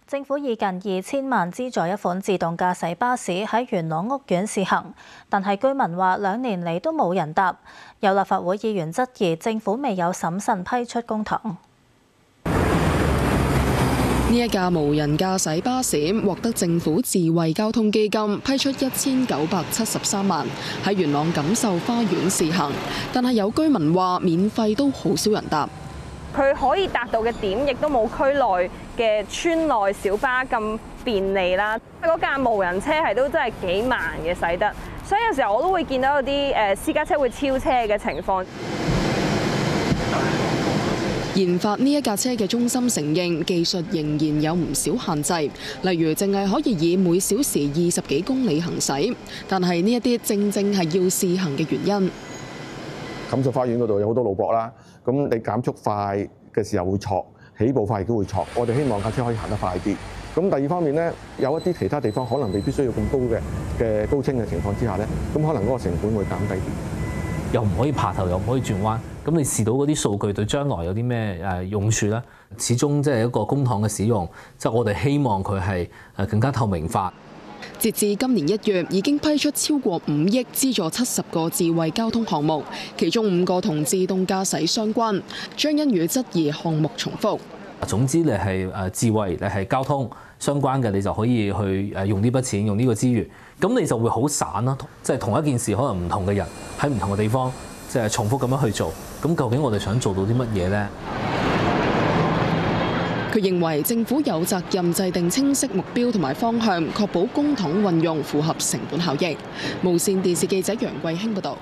政府以近2000萬資助一款自動駕駛巴士喺元朗屋苑試行，但係居民話2年嚟都冇人搭。有立法會議員質疑政府未有審慎批出公帑。呢一架無人駕駛巴士獲得政府智慧交通基金批出1973萬，喺元朗錦繡花園試行，但係有居民話免費都好少人搭。佢可以達到嘅點，亦都冇區內嘅村內小巴咁便利啦。嗰架無人車係都真係幾慢嘅駛得，所以有時候我都會見到有啲私家車會超車嘅情況。研發呢一架車嘅中心承認技術仍然有唔少限制，例如淨係可以以每小時20幾公里行駛，但係呢一啲正正係要試行嘅原因。錦繡花園嗰度有好多路駁啦，咁你減速快嘅時候會挫，起步快亦都會挫。我哋希望架車可以行得快啲。咁第二方面呢，有一啲其他地方可能未必需要咁高嘅高清嘅情況之下呢，咁可能嗰個成本會減低啲。又唔可以爬頭，又唔可以轉彎，咁你試到嗰啲數據對將來有啲咩用處呢？始終即係一個公帑嘅使用，即係我哋希望佢係更加透明化。截至今年1月，已經批出超過5億資助70個智慧交通項目，其中5個同自動駕駛相關。張欣宇質疑項目重複。總之你係智慧，你係交通相關嘅，你就可以去用呢筆錢，用呢個資源，咁你就會好散啦。即係同一件事，可能唔同嘅人喺唔同嘅地方，即係重複咁樣去做。咁究竟我哋想做到啲乜嘢呢？佢認為政府有責任制定清晰目標同埋方向，確保公帑運用符合成本效益。無線電視記者楊桂興報導。